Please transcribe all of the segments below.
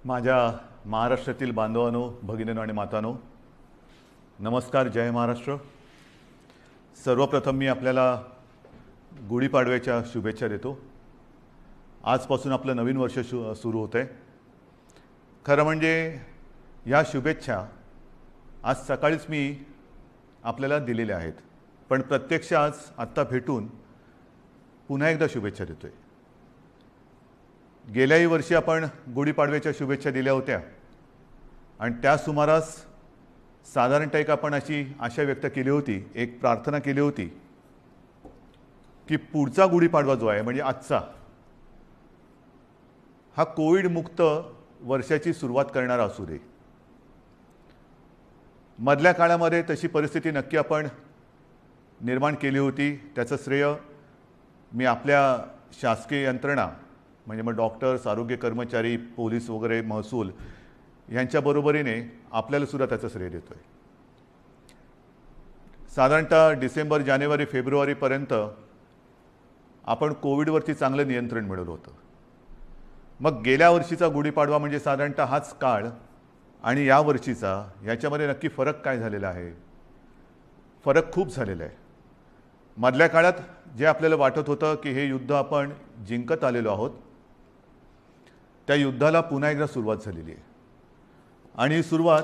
माझ्या महाराष्ट्रातील बांधवांनो, भगिनींनो आणि मातांनो, नमस्कार. जय महाराष्ट्र. सर्वप्रथम मी आपल्याला गुढीपाडव्याच्या शुभेच्छा देतो. आजपासून आपलं नवीन वर्ष सुरू होतं आहे. खरं म्हणजे या शुभेच्छा आज सकाळीच मी आपल्याला दिलेल्या आहेत, पण प्रत्यक्ष आज आत्ता भेटून पुन्हा एकदा शुभेच्छा देतो आहे. गेल्याही वर्षी आपण गुढीपाडव्याच्या शुभेच्छा दिल्या होत्या आणि त्या सुमारास साधारणतः एक आपण अशी आशा व्यक्त केली होती, एक प्रार्थना केली होती की पुढचा गुढीपाडवा जो आहे म्हणजे आजचा, हा कोविड मुक्त वर्षाची सुरुवात करणारा असू दे. मधल्या काळामध्ये तशी परिस्थिती नक्की आपण निर्माण केली होती. त्याचं श्रेय मी आपल्या शासकीय यंत्रणा म्हणजे मग डॉक्टर्स, आरोग्य कर्मचारी, पोलीस वगैरे, महसूल यांच्या बरोबरीने आपल्याला सुद्धा त्याचं श्रेय देतोय. साधारणतः डिसेंबर, जानेवारी, फेब्रुवारीपर्यंत आपण कोविडवरती चांगलं नियंत्रण मिळवलं होतं. मग गेल्या वर्षीचा गुढीपाडवा म्हणजे साधारणतः हाच काळ आणि या वर्षीचा याच्यामध्ये नक्की फरक काय झालेला आहे? फरक खूप झालेला आहे. मधल्या काळात जे आपल्याला वाटत होतं की हे युद्ध आपण जिंकत आलेलो आहोत, त्या युद्धाला पुन्हा एकदा सुरुवात झालेली आहे. आणि ही सुरुवात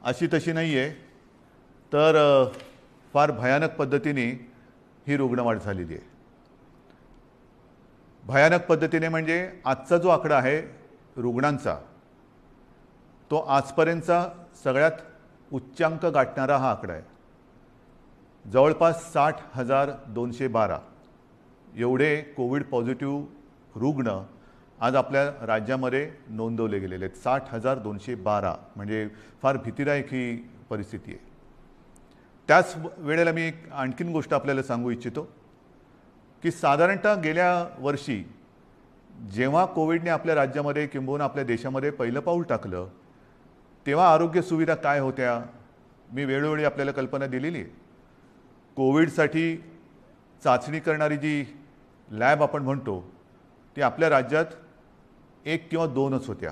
अशी तशी नाही आहे, तर फार भयानक पद्धतीने ही रुग्णवाढ झालेली आहे. भयानक पद्धतीने म्हणजे आजचा जो आकडा आहे रुग्णांचा, तो आजपर्यंतचा सगळ्यात उच्चांक गाठणारा हा आकडा आहे. जवळपास 60,212 एवढे कोविड पॉझिटिव्ह रुग्ण आज आपल्या राज्यामध्ये नोंदवले गेलेले आहेत. 60,212 म्हणजे फार भीतीदायक ही परिस्थिती आहे. त्याच वेळेला मी एक आणखीन गोष्ट आपल्याला सांगू इच्छितो की साधारणतः गेल्या वर्षी जेव्हा कोविडने आपल्या राज्यामध्ये किंबहुना आपल्या देशामध्ये पहिलं पाऊल टाकलं, तेव्हा आरोग्य सुविधा काय होत्या मी वेळोवेळी आपल्याला कल्पना दिलेली आहे. कोविडसाठी चाचणी करणारी जी लॅब आपण म्हणतो ती आपल्या राज्यात 1 किंवा 2च होत्या.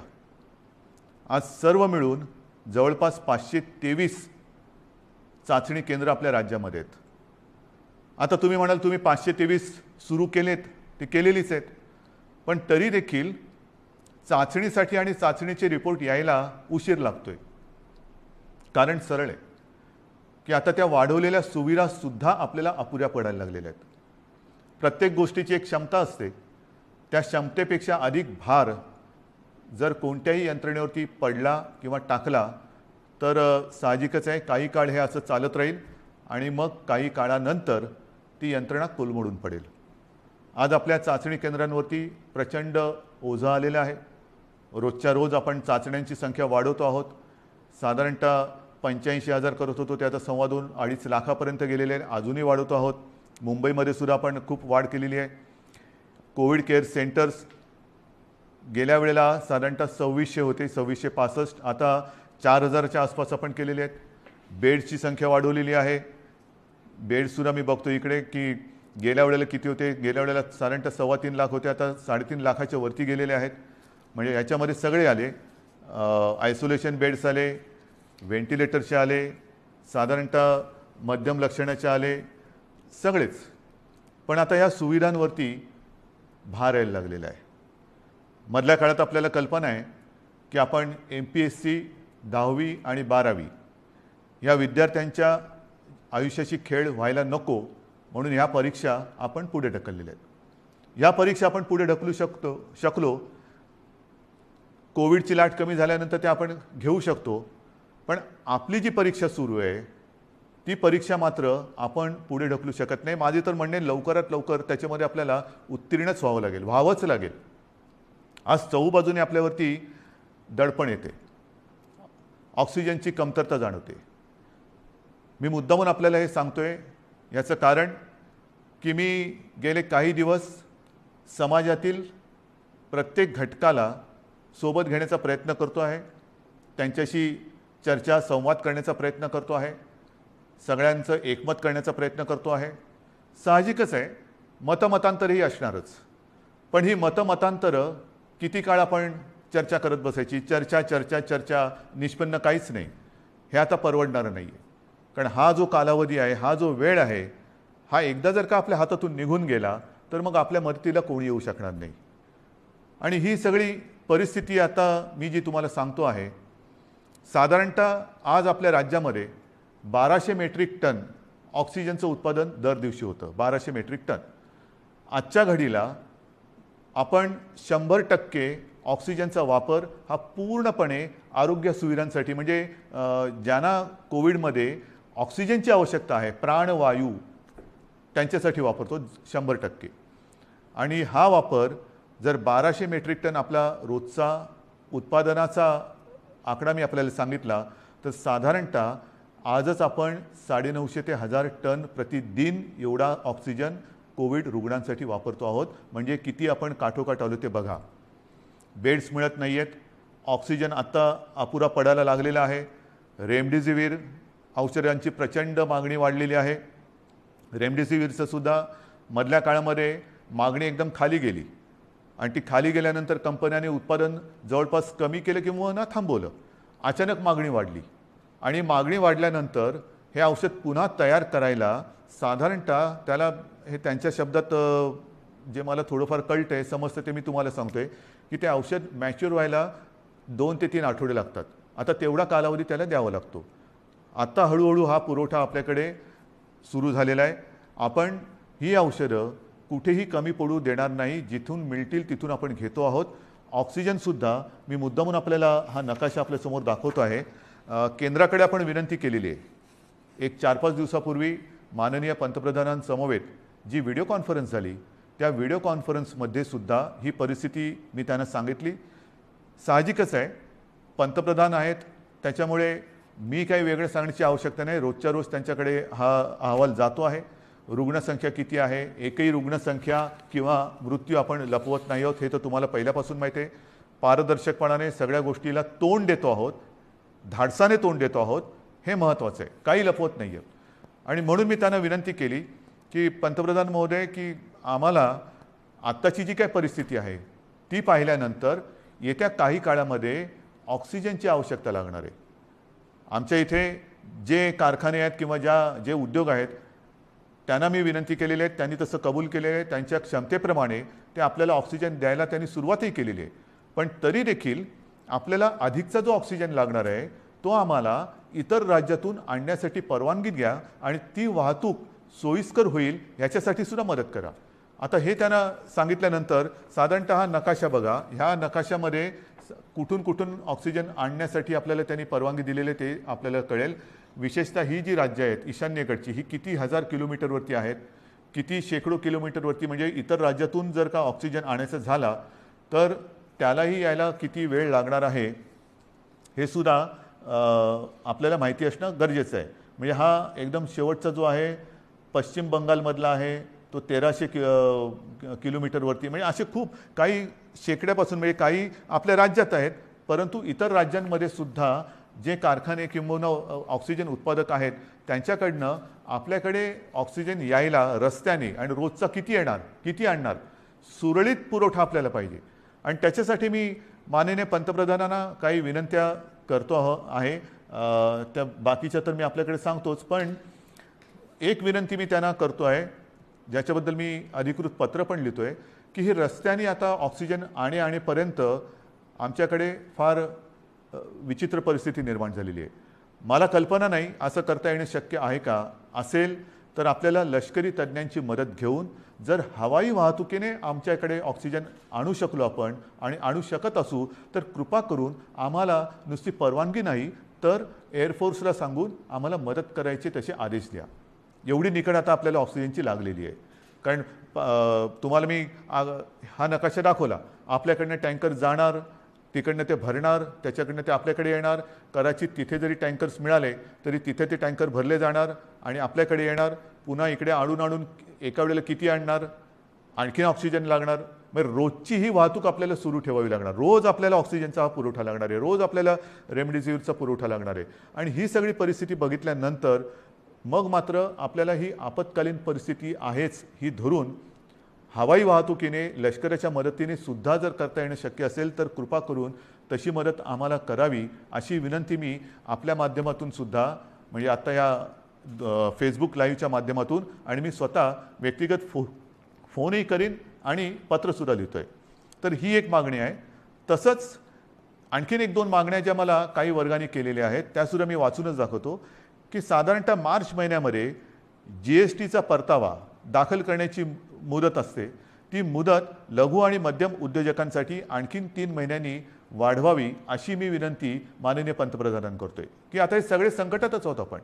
आज सर्व मिळून जवळपास 523 चाचणी केंद्र आपल्या राज्यामध्ये आहेत. आता तुम्ही म्हणाल तुम्ही 523 सुरू केलेत, ते केलेलीच आहेत, पण तरी देखील चाचणीसाठी आणि चाचणीचे रिपोर्ट यायला उशीर लागतोय. कारण सरळ आहे की आता त्या वाढवलेल्या सुविधासुद्धा आपल्याला अपुऱ्या पडायला लागलेल्या आहेत. प्रत्येक गोष्टीची एक क्षमता असते, त्या क्षमतेपेक्षा अधिक भार जर कोणत्याही यंत्रणेवरती पडला किंवा टाकला तर साहजिकच आहे काही काळ हे असं चालत राहील आणि मग काही काळानंतर ती यंत्रणा कोलमडून पडेल. आज आपल्या चाचणी केंद्रांवरती प्रचंड ओझं आलेलं आहे. रोजच्या रोज आपण चाचण्यांची संख्या वाढवतो आहोत. साधारणतः 85,000 करत होतो, ते आता 2.25 लाखापर्यंत गेलेले आहे. अजूनही वाढवतो आहोत. मुंबईमध्ये सुद्धा आपण खूप वाढ केलेली आहे. कोविड केअर सेंटर्स गेल्या वेळेला साधारणतः 2600 होते, 2665, आता 4000च्या आसपास आपण केलेले आहेत. बेड्सची संख्या वाढवलेली आहे. बेड्ससुद्धा मी बघतो इकडे की गेल्या वेळेला किती होते, गेल्या वेळेला साधारणतः 3.25 लाख होते, आता 3.5 लाखाच्या वरती गेलेले आहेत. म्हणजे याच्यामध्ये सगळे आले, आयसोलेशन बेड्स आले, व्हेंटिलेटरचे आले, साधारणतः मध्यम लक्षणाचे आले, सगळेच. पण आता या सुविधांवरती भार यायला लागलेला आहे. मधल्या काळात आपल्याला कल्पना आहे की आपण MPSC 10वी आणि 12वी या विद्यार्थ्यांच्या आयुष्याची खेळ व्हायला नको म्हणून ह्या परीक्षा आपण पुढे ढकललेल्या आहेत. या परीक्षा आपण पुढे ढकलू शकलो. कोविडची लाट कमी झाल्यानंतर ते आपण घेऊ शकतो, पण आपली जी परीक्षा सुरू आहे ती परीक्षा मात्र आपण पुढे ढकलू शकत नाही. माझे तर म्हणणे लवकरात लवकर त्याच्यामध्ये आपल्याला उत्तीर्णच व्हावंच लागेल. आज चहूबाजूने आपल्यावरती दडपण येते, ऑक्सिजनची कमतरता जाणवते. मी मुद्दामून आपल्याला हे सांगतोय याचं कारण की मी गेले काही दिवस समाजातील प्रत्येक घटकाला सोबत घेण्याचा प्रयत्न करतो आहे. त्यांच्याशी चर्चा, संवाद करण्याचा प्रयत्न करतो आहे. सगळ्यांचं एकमत करण्याचा प्रयत्न करतो आहे. साहजिकच आहे मतमतांतरही असणारच, पण ही मतमतांतरं किती काळ आपण चर्चा करत बसायची, चर्चा चर्चा चर्चा, निष्पन्न काहीच नाही. हे आता परवडणारं नाही आहे. कारण हा जो कालावधी आहे, हा जो वेळ आहे, हा एकदा जर का आपल्या हातातून निघून गेला तर मग आपल्या मदतीला कोणी येऊ शकणार नाही. आणि ही सगळी परिस्थिती आता मी जी तुम्हाला सांगतो आहे, साधारणतः आज आपल्या राज्यामध्ये 1200 मेट्रिक टन ऑक्सिजनचं उत्पादन दर दिवशी होतं. 1200 मेट्रिक टन. आजच्या घडीला आपण 100% ऑक्सिजनचा वापर हा पूर्णपणे आरोग्य सुविधांसाठी, म्हणजे ज्यांना कोविडमध्ये ऑक्सिजनची आवश्यकता आहे, प्राणवायू, त्यांच्यासाठी वापरतो 100%. आणि हा वापर जर 1200 मेट्रिक टन आपला रोजचा उत्पादनाचा आकडा मी आपल्याला सांगितला, तर साधारणतः आजच आपण 950 ते 1000 टन प्रतिदिन एवढा ऑक्सिजन कोविड रुग्णांसाठी वापरतो आहोत. म्हणजे किती आपण काठोकाठ आलो ते बघा. बेड्स मिळत नाही आहेत, ऑक्सिजन आत्ता अपुरा पडायला लागलेला आहे. रेमडेसिवीर औषधांची प्रचंड मागणी वाढलेली आहे. रेमडेसिवीरचं सुद्धा मधल्या काळामध्ये मागणी एकदम खाली गेली आणि ती खाली गेल्यानंतर कंपन्यांनी उत्पादन जवळपास कमी केलं किंवा ना थांबवलं. अचानक मागणी वाढली आणि मागणी वाढल्यानंतर हे औषध पुन्हा तयार करायला साधारणतः त्याला, हे त्यांच्या शब्दात जे मला थोडंफार कळतं आहे, समजतं ते मी तुम्हाला सांगतोय, की ते औषध मॅच्युअर व्हायला 2 ते 3 आठवडे लागतात. आता तेवढा कालावधी त्याला द्यावा लागतो. आता हळूहळू हा पुरवठा आपल्याकडे सुरू झालेला आहे. आपण ही औषधं कुठेही कमी पडू देणार नाही. जिथून मिळतील तिथून आपण घेतो आहोत. ऑक्सिजनसुद्धा मी मुद्दामून आपल्याला हा नकाशा आपल्यासमोर दाखवतो आहे. केंद्राकडे आपण विनंती केलेली आहे. एक 4-5 दिवसापूर्वी माननीय पंतप्रधानांसमवेत जी व्हिडिओ कॉन्फरन्स झाली, त्या व्हिडिओ कॉन्फरन्समध्ये सुद्धा ही परिस्थिती मी त्यांना सांगितली. साहजिकच आहे, पंतप्रधान आहेत, त्याच्यामुळे मी काही वेगळं सांगण्याची आवश्यकता नाही. रोजच्या रोज त्यांच्याकडे हा अहवाल जातो आहे. रुग्णसंख्या किती आहे, एकही रुग्णसंख्या किंवा मृत्यू आपण लपवत नाही आहोत, हे तर तुम्हाला पहिल्यापासून माहिती आहे. पारदर्शकपणाने सगळ्या गोष्टीला तोंड देतो आहोत, धाडसाने तोंड देतो आहोत, हे महत्त्वाचं आहे. काही लपवत नाही आहे. आणि म्हणून मी त्यांना विनंती केली की पंतप्रधान महोदय, की आम्हाला आत्ताची जी काय परिस्थिती आहे ती पाहिल्यानंतर येत्या काही काळामध्ये ऑक्सिजनची आवश्यकता लागणार आहे. आमच्या इथे जे कारखाने आहेत किंवा जे उद्योग आहेत त्यांना मी विनंती केलेली आहे, त्यांनी तसं कबूल केलेलं आहे. त्यांच्या क्षमतेप्रमाणे ते आपल्याला ऑक्सिजन द्यायला त्यांनी सुरुवातही केलेली आहे. पण तरी देखील आपल्याला अधिकचा जो ऑक्सिजन लागणार आहे तो आम्हाला इतर राज्यातून आणण्यासाठी परवानगी द्या आणि ती वाहतूक सोयीस्कर होईल याच्यासाठी सुद्धा मदत करा. आता हे त्यांना सांगितल्यानंतर साधारणतः हा नकाशा बघा. ह्या नकाशामध्ये कुठून कुठून ऑक्सिजन आणण्यासाठी आपल्याला त्यांनी परवानगी दिलेले ते आपल्याला कळेल. विशेषतः ही जी राज्य आहेत ईशान्येकडची, ही किती 1000 किलोमीटरवरती आहेत, किती शेकडो किलोमीटरवरती. म्हणजे इतर राज्यातून जर का ऑक्सिजन आणायचं झाला तर त्यालाही यायला किती वेळ लागणार आहे हे सुद्धा आपल्याला माहिती असणं गरजेचं आहे. म्हणजे हा एकदम शेवटचा जो आहे पश्चिम बंगालमधला आहे तो 1300 किलोमीटरवरती. म्हणजे असे खूप काही शेकड्यापासून, म्हणजे काही आपल्या राज्यात आहेत, परंतु इतर राज्यांमध्ये सुद्धा जे कारखाने किंवा ऑक्सिजन उत्पादक आहेत त्यांच्याकडनं आपल्याकडे ऑक्सिजन यायला रस्त्याने आणि रोजचा किती येणार, किती आणणार, सुरळीत पुरवठा आपल्याला पाहिजे. आणि त्याच्यासाठी मी माननीय पंतप्रधानांना काही विनंत्या करतो आहे. त्या बाकीच्या तर मी आपल्याकडे सांगतोच, पण एक विनंती मी त्यांना करतो आहे, ज्याच्याबद्दल मी अधिकृत पत्र पण लिहितो आहे, की ही रस्त्याने आता ऑक्सिजन आणेपर्यंत आमच्याकडे फार विचित्र परिस्थिती निर्माण झालेली आहे. मला कल्पना नाही असं करता येणं शक्य आहे का. असेल तर आपल्याला लष्करी तज्ज्ञांची मदत घेऊन जर हवाई वाहतुकीने आमच्याकडे ऑक्सिजन आणू शकलो आपण आणि आणू शकत असू तर कृपा करून आम्हाला नुसती परवानगी नाही तर एअरफोर्सला सांगून आम्हाला मदत करायचे तसे आदेश द्या. एवढी निकड आता आपल्याला ऑक्सिजनची लागलेली आहे. कारण तुम्हाला मी हा नकाशा दाखवला. आपल्याकडनं टँकर जाणार, तिकडनं ते भरणार, त्याच्याकडनं ते आपल्याकडे येणार. कदाचित तिथे जरी टँकर्स मिळाले तरी तिथे ते टँकर भरले जाणार आणि आपल्याकडे येणार. पुन्हा इकडे आणून एका वेळेला किती आणणार, आणखीन ऑक्सिजन लागणार. मग रोजची ही वाहतूक आपल्याला सुरू ठेवावी लागणार. रोज आपल्याला ऑक्सिजनचा हा पुरवठा लागणार आहे, रोज आपल्याला रेमडेसिवीरचा पुरवठा लागणार आहे. आणि ही सगळी परिस्थिती बघितल्यानंतर मग मात्र आपल्याला ही आपत्कालीन परिस्थिती आहेच ही धरून हवाई वाहतुकीने लष्कराच्या मदतीने सुद्धा जर करता येणं शक्य असेल तर कृपा करून तशी मदत आम्हाला करावी अशी विनंती मी आपल्या माध्यमातून सुद्धा, म्हणजे आता या फेसबुक लाईव्हच्या माध्यमातून आणि मी स्वतः व्यक्तिगत फोनही करीन आणि पत्रसुद्धा लिहितोय. तर ही एक मागणी आहे. तसंच आणखीन एक दोन मागण्या ज्या मला काही वर्गाने केलेल्या आहेत त्यासुद्धा मी वाचूनच दाखवतो की साधारणतः मार्च महिन्यामध्ये GSTचा परतावा दाखल करण्याची मुदत असते. ती मुदत लघु आणि मध्यम उद्योजकांसाठी आणखीन 3 महिन्यांनी वाढवावी अशी मी विनंती माननीय पंतप्रधानांना करतोय. की आता हे सगळे संकटातच आहोत आपण.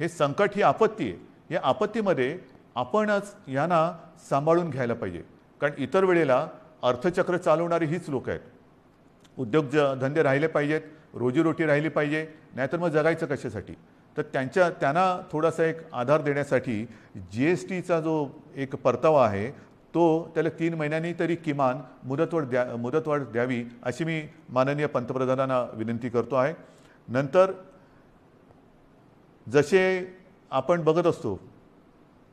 हे संकट ही आपत्ती आहे. या आपत्तीमध्ये आपणच यांना सांभाळून घ्यायला पाहिजे. कारण इतर वेळेला अर्थचक्र चालवणारी हीच लोक आहेत. धंदे राहिले पाहिजेत, रोजीरोटी राहिली पाहिजे, नाहीतर मग जगायचं कशासाठी. तर त्यांना थोडासा एक आधार देण्यासाठी GSTचा जो एक परतावा आहे तो त्याला 3 महिन्यांनी तरी किमान मुदतवाढ द्यावी अशी मी माननीय पंतप्रधानांना विनंती करतो आहे. नंतर जसे आपण बघत असतो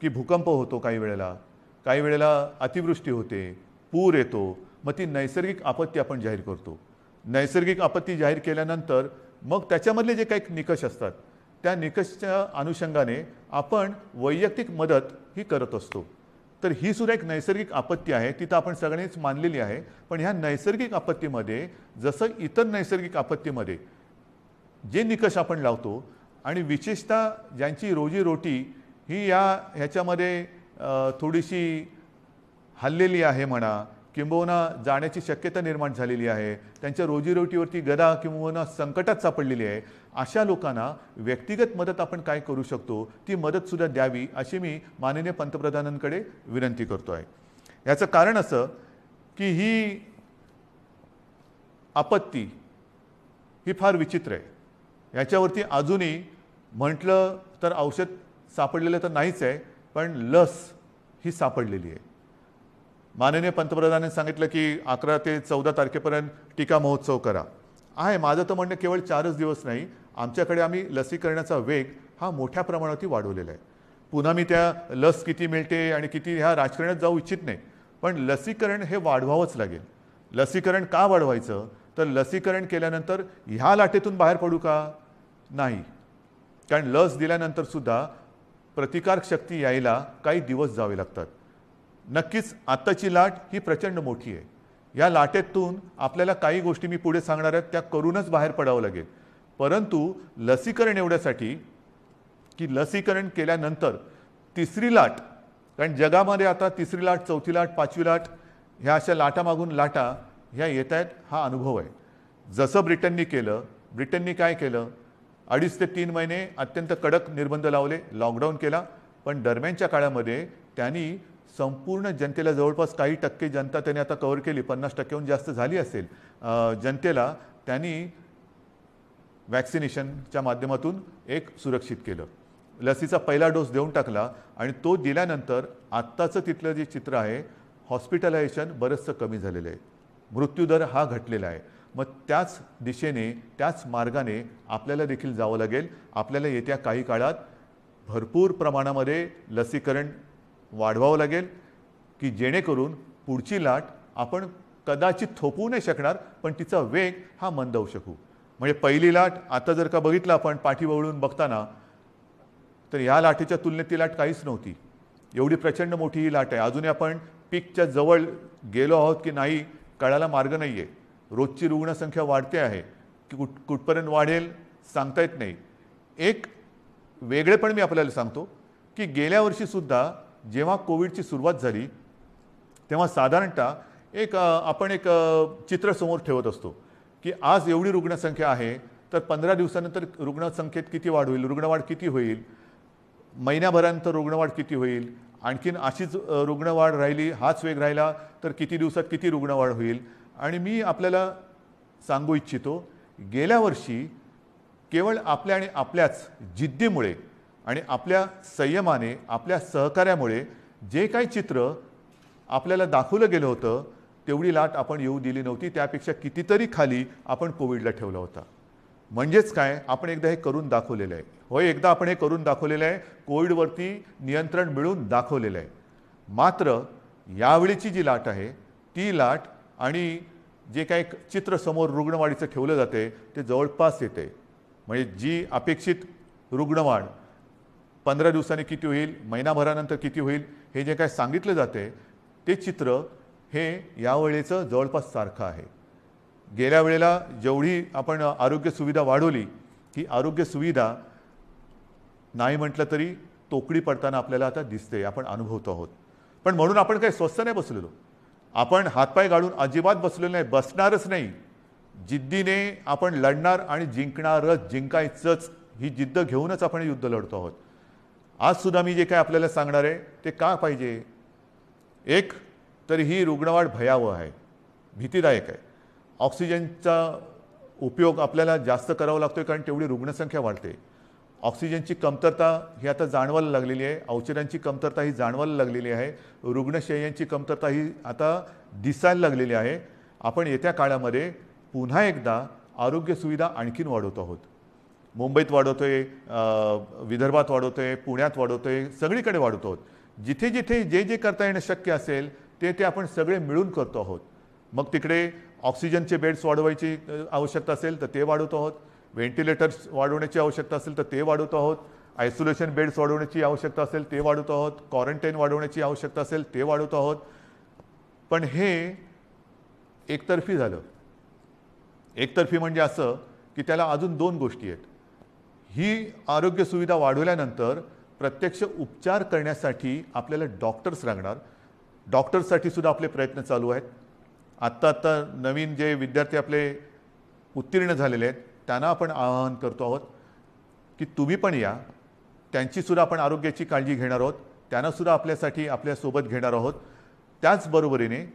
की भूकंप होतो, काही वेळेला अतिवृष्टी होते, पूर येतो, मग ती नैसर्गिक आपत्ती आपण जाहीर करतो. नैसर्गिक आपत्ती जाहीर केल्यानंतर मग त्याच्यामधले जे काही निकष असतात त्या निकषच्या अनुषंगाने आपण वैयक्तिक मदत ही करत असतो. तर ही सुद्धा एक नैसर्गिक आपत्ती आहे, ती तर आपण सगळ्यांनीच मानलेली आहे. पण ह्या नैसर्गिक आपत्तीमध्ये जसं इतर नैसर्गिक आपत्तीमध्ये जे निकष आपण लावतो आणि विशेषतः ज्यांची रोजीरोटी ही ह्याच्यामध्ये थोडीशी हल्लेली आहे म्हणा, किंबहुना जाण्याची शक्यता निर्माण झालेली आहे, त्यांच्या रोजीरोटीवरती गदा किंबहुना संकटात सापडलेली आहे, अशा लोकांना व्यक्तिगत मदत आपण काय करू शकतो ती मदतसुद्धा द्यावी अशी मी माननीय पंतप्रधानांकडे विनंती करतो आहे. याचं कारण असं की ही आपत्ती ही फार विचित्र आहे. याच्यावरती अजूनही म्हटलं तर औषध सापडलेलं तर नाहीच आहे, पण लस ही सापडलेली आहे. माननीय पंतप्रधानांनी सांगितलं की 11 ते 14 तारखेपर्यंत टीका महोत्सव करा. आहे, माझं तर म्हणणं केवळ 4च दिवस नाही, आमच्याकडे आम्ही लसीकरणाचा वेग हा मोठ्या प्रमाणावरती वाढवलेला आहे. पुन्हा मी त्या लस किती मिळते आणि किती ह्या राजकारणात जाऊ इच्छित नाही, पण लसीकरण हे वाढवावंच लागेल. लसीकरण का वाढवायचं तर लसीकरण केल्यानंतर ह्या लाटेतून बाहेर पडू का नाही, कारण लस दिल्यानंतर सुद्धा प्रतिकारक शक्ती यायला काही दिवस जावे लागतात. नक्कीच आत्ताची लाट ही प्रचंड मोठी आहे. या लाटेतून आपल्याला काही गोष्टी मी पुढे सांगणार आहेत त्या करूनच बाहेर पडावं लागेल. परंतु लसीकरण एवढ्यासाठी की लसीकरण केल्यानंतर तिसरी लाट, कारण जगामध्ये आता तिसरी लाट, चौथी लाट, पाचवी लाट ह्या अशा लाटामागून लाटा ह्या येत आहेत, हा अनुभव आहे. जसं ब्रिटननी काय केलं, 2.5 ते 3 महिने अत्यंत कडक निर्बंध लावले, लॉकडाऊन केला. पण दरम्यानच्या काळामध्ये त्यांनी संपूर्ण जनतेला, जवळपास काही टक्के जनता त्यांनी आता कव्हर केली, 50%हून जास्त झाली असेल जनतेला, त्यांनी वॅक्सिनेशनच्या माध्यमातून एक सुरक्षित केलं. लसीचा पहिला डोस देऊन टाकला आणि तो दिल्यानंतर आत्ताचं तिथलं जे चित्र आहे, हॉस्पिटलायझेशन बरंचसं कमी झालेलं आहे, मृत्यूदर हा घटलेला आहे. मग त्याच दिशेने, त्याच मार्गाने आपल्याला देखील जावं लागेल. आपल्याला येत्या काही काळात भरपूर प्रमाणामध्ये लसीकरण वाढवावं लागेल की जेणेकरून पुढची लाट आपण कदाचित थोपवू नाही शकणार, पण तिचा वेग हा मंदावू शकू. म्हणजे पहिली लाट आता जर का बघितलं आपण पाठीवळून बघताना, तर या लाटेच्या तुलनेत ती लाट काहीच नव्हती. एवढी प्रचंड मोठी ही लाट आहे. अजूनही आपण पीकच्या जवळ गेलो आहोत की नाही कळायला मार्ग नाही आहे. रोजची रुग्णसंख्या वाढते आहे, की कुठपर्यंत वाढेल सांगता येत नाही. एक वेगळेपण मी आपल्याला सांगतो की गेल्या वर्षीसुद्धा जेव्हा कोविडची सुरुवात झाली तेव्हा साधारणतः आपण एक चित्र समोर ठेवत असतो की आज एवढी रुग्णसंख्या आहे, तर 15 दिवसानंतर रुग्णसंख्येत किती वाढ होईल, रुग्णवाढ किती होईल, महिन्याभरानंतर रुग्णवाढ किती होईल, आणखीन अशीच रुग्णवाढ राहिली, हाच वेग राहिला तर किती दिवसात किती रुग्णवाढ होईल. आणि मी आपल्याला सांगू इच्छितो, गेल्या वर्षी केवळ आपल्या आणि आपल्याच जिद्दीमुळे आणि आपल्या संयमाने, आपल्या सहकार्यामुळे जे काही चित्र आपल्याला दाखवलं गेलं होतं तेवढी लाट आपण येऊ दिली नव्हती. त्यापेक्षा कितीतरी खाली आपण कोविडला ठेवला होता. म्हणजेच काय, आपण एकदा हे करून दाखवलेलं आहे. होय, एकदा आपण हे करून दाखवलेलं आहे, कोविडवरती नियंत्रण मिळवून दाखवलेलं आहे. मात्र यावेळीची जी लाट आहे ती लाट आणि जे काही चित्र समोर रुग्णवाढीचं ठेवलं जाते ते जवळपास येते. म्हणजे जी अपेक्षित रुग्णवाढ 15 दिवसांनी किती होईल, महिनाभरानंतर किती होईल, हे जे काय सांगितलं जाते ते चित्र हे यावेळेचं जवळपास सारखं आहे. गेल्या वेळेला जेवढी आपण आरोग्य सुविधा वाढवली की आरोग्य सुविधा नाही म्हटलं तरी तोकडी पडताना आपल्याला आता दिसते, आपण अनुभवतो आहोत. पण म्हणून आपण काही स्वस्थ नाही बसलेलो, आपण हातपाय गाळून अजिबात बसलेलो नाही, बसणारच नाही. जिद्दीने आपण लढणार आणि जिंकणारच, जिंकायचंच ही जिद्द घेऊनच आपण युद्ध लढतो आहोत. आज सुद्धा मी जे काय आपल्याला सांगणार आहे ते का पाहिजे. एक तर ही रुग्णवाढ भयावह आहे, भीतीदायक आहे. ऑक्सिजनचा उपयोग आपल्याला जास्त करावा लागतोय कारण तेवढी रुग्णसंख्या वाढते. ऑक्सिजनची कमतरता ही आता जाणवायला लागलेली आहे, औषधांची कमतरता ही जाणवायला लागलेली आहे, रुग्णशय्यांची कमतरता ही आता दिसायला लागलेली आहे. आपण येत्या काळामध्ये पुन्हा एकदा आरोग्य सुविधा आणखीन वाढवतो आहोत. मुंबईत वाढवतोय, विदर्भात वाढवतोय, पुण्यात वाढवतोय, सगळीकडे वाढवतो आहोत. जिथे जिथे जे जे करता येणं शक्य असेल ते ते आपण सगळे मिळून करतो आहोत. मग तिकडे ऑक्सिजनचे बेड्स वाढवायची आवश्यकता असेल तर ते वाढवतो आहोत, व्हेंटिलेटर्स वाढवण्याची आवश्यकता असेल तर ते वाढवतो आहोत, आयसोलेशन बेड्स वाढवण्याची आवश्यकता असेल ते वाढवतो आहोत, क्वारंटाईन वाढवण्याची आवश्यकता असेल ते वाढवतो आहोत. पण हे एकतर्फी झालं. एकतर्फी म्हणजे असं की त्याला अजून दोन गोष्टी आहेत. ही आरोग्य सुविधा वाढवल्यानंतर प्रत्यक्ष उपचार करण्यासाठी आपल्याला डॉक्टर्स लागणार. डॉक्टर्ससाठी सुद्धा आपले प्रयत्न चालू आहेत. आत्ता नवीन जे विद्यार्थी आपले उत्तीर्ण झालेले आहेत त्यांना आपण आवाहन करतो आहोत की तुम्ही पण या, त्यांचीसुद्धा आपण आरोग्याची काळजी घेणार आहोत, त्यांनासुद्धा आपल्यासाठी आपल्यासोबत घेणार आहोत. त्याचबरोबरीने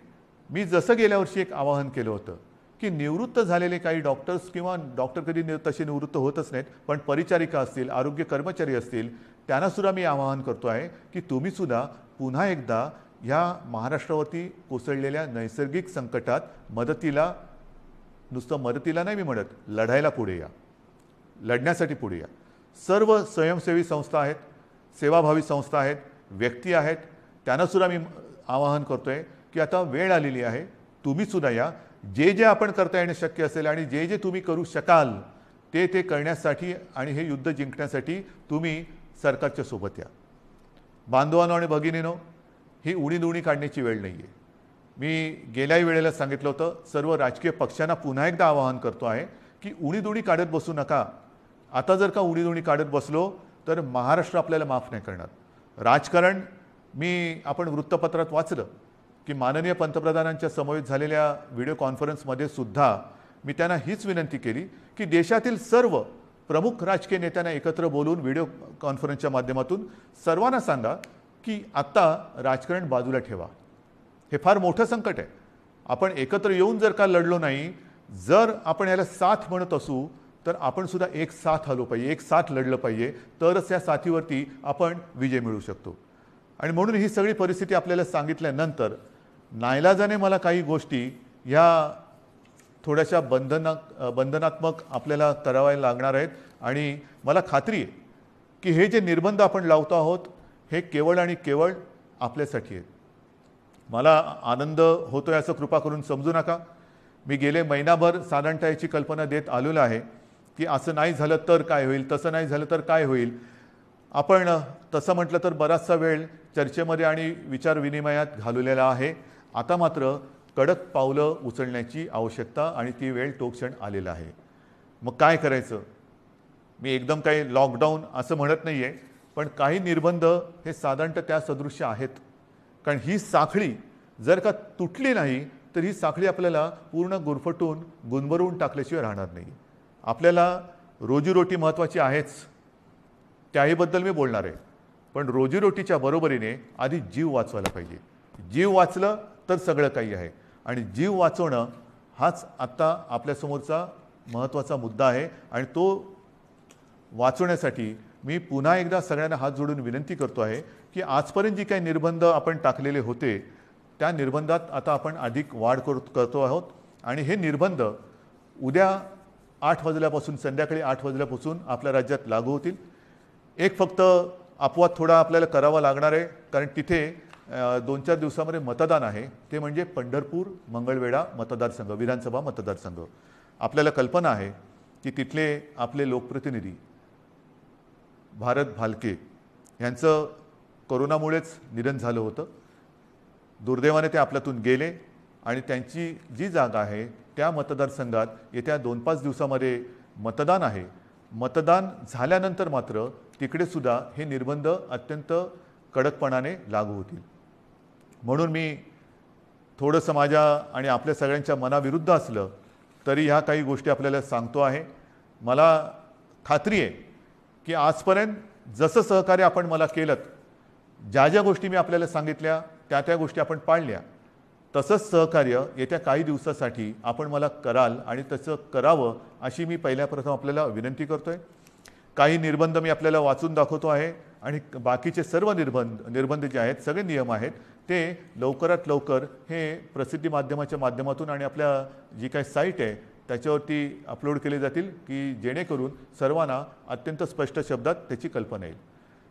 मी जसं गेल्या वर्षी एक आवाहन केलं होतं की निवृत्त झालेले काही डॉक्टर्स किंवा डॉक्टर कधी तसे निवृत्त होतच नाहीत, पण परिचारिका असतील, आरोग्य कर्मचारी असतील, त्यांनासुद्धा मी आवाहन करतो आहे की तुम्हीसुद्धा पुन्हा एकदा ह्या महाराष्ट्रावरती कोसळलेल्या नैसर्गिक संकटात मदतीला, नुसतं मदतीला नाही मी म्हणत, लढायला पुढे या, लढण्यासाठी पुढे या. सर्व स्वयंसेवी संस्था आहेत, सेवाभावी संस्था आहेत, व्यक्ती आहेत, त्यांनासुद्धा मी आवाहन करतो आहे की आता वेळ आलेली आहे, तुम्हीसुद्धा या. जे जे आपण करता येणं शक्य असेल आणि जे जे तुम्ही करू शकाल ते ते करण्यासाठी आणि हे युद्ध जिंकण्यासाठी तुम्ही सरकारच्या सोबत या. बांधवांनो आणि भगिनीनो, ही उणी काढण्याची वेळ नाही आहे. मी गेल्याही वेळेला सांगितलं होतं, सर्व राजकीय पक्षांना पुन्हा एकदा आवाहन करतो आहे की उणी काढत बसू नका. आता जर का उणी काढत बसलो तर महाराष्ट्र आपल्याला माफ नाही करणार. राजकारण आपण वृत्तपत्रात वाचलं की माननीय पंतप्रधानांच्या समवेत झालेल्या व्हिडिओ कॉन्फरन्समध्ये सुद्धा मी त्यांना हीच विनंती केली की देशातील सर्व प्रमुख राजकीय नेत्यांना एकत्र बोलून व्हिडिओ कॉन्फरन्सच्या माध्यमातून सर्वांना सांगा की आत्ता राजकारण बाजूला ठेवा. हे फार मोठं संकट आहे. आपण एकत्र येऊन जर का लढलो नाही, जर आपण याला साथ म्हणत असू तर आपण सुद्धा एक साथ आलो पाहिजे, एक साथ लढलं पाहिजे, तरच या साथीवरती आपण विजय मिळवू शकतो. आणि म्हणून ही सगळी परिस्थिती आपल्याला सांगितल्यानंतर नाईलाजाने मला काही गोष्टी ह्या थोड्याशा बंधनात्मक आपल्याला कराव्या लागणार आहेत. आणि मला खात्री आहे की हे जे निर्बंध आपण लावतो आहोत हे केवळ आणि केवळ आपल्यासाठी आहेत. मला आनंद होतोय असं कृपा करून समजू नका. मी गेले महिनाभर साधारणतः याची कल्पना देत आलेलो आहे की असं नाही झालं तर काय होईल, तसं नाही झालं तर काय होईल. आपण तसं म्हटलं तर बराचसा वेळ चर्चेमध्ये आणि विचारविनिमयात घालवलेला आहे. आता मात्र कडक पावलं उचलण्याची आवश्यकता आणि ती वेळ तो क्षण आलेला आहे. मग काय करायचं. मी एकदम काही लॉकडाऊन असं म्हणत नाही आहे, पण काही निर्बंध हे साधारणतः त्या सदृश्य आहेत. कारण ही साखळी जर का तुटली नाही तर ही साखळी आपल्याला पूर्ण गुरफटून गुंबरून टाकल्याशिवाय राहणार नाही. आपल्याला रोजीरोटी महत्त्वाची आहेच, त्याहीबद्दल मी बोलणार आहे. पण रोजीरोटीच्या बरोबरीने आधी जीव वाचवायला पाहिजे. जीव वाचलं तर सगळं काही आहे. आणि जीव वाचवणं हाच आत्ता आपल्यासमोरचा महत्त्वाचा मुद्दा आहे. आणि तो वाचवण्यासाठी मी पुन्हा एकदा सगळ्यांना हात जोडून विनंती करतो आहे की आजपर्यंत जी काही निर्बंध आपण टाकलेले होते त्या निर्बंधात आता आपण अधिक वाढ करतो आहोत. आणि हे निर्बंध उद्या 8 वाजल्यापासून, संध्याकाळी 8 वाजल्यापासून आपल्या राज्यात लागू होतील. एक फक्त अपवाद थोडा आपल्याला करावा लागणार आहे, कारण तिथे 2-4 दिवसामध्ये मतदान आहे, ते म्हणजे पंढरपूर मंगळवेढा मतदारसंघ, विधानसभा मतदारसंघ. आपल्याला कल्पना आहे की तिथले आपले लोकप्रतिनिधी भारत भालके यांचं कोरोनामुळेच निधन झालं होतं. दुर्दैवाने ते आपल्यातून गेले आणि त्यांची जी जागा आहे त्या मतदारसंघात येत्या 2-5 दिवसामध्ये मतदान आहे. मतदान झाल्यानंतर मात्र तिकडे सुद्धा हे निर्बंध अत्यंत कडकपणाने लागू होतील. म्हणून मी थोडंसं माझ्या आणि आपल्या सगळ्यांच्या मनाविरुद्ध असलं तरी ह्या काही गोष्टी आपल्याला सांगतो आहे. मला खात्री आहे की आजपर्यंत जसं सहकार्य आपण मला केलं, ज्या ज्या गोष्टी मी आपल्याला सांगितल्या त्या गोष्टी आपण पाळल्या, तसंच सहकार्य येत्या काही दिवसासाठी आपण मला कराल आणि तसं करावं अशी मी पहिल्याप्रथम आपल्याला विनंती करतोय. काही निर्बंध मी आपल्याला वाचून दाखवतो आहे आणि बाकीचे सर्व निर्बंध जे आहेत, सगळे नियम आहेत, ते लवकरात लवकर हे प्रसिद्धी माध्यमाच्या माध्यमातून आणि आपल्या जी काही साईट आहे त्याच्यावरती अपलोड केले जातील की जेणेकरून सर्वांना अत्यंत स्पष्ट शब्दात त्याची कल्पना येईल.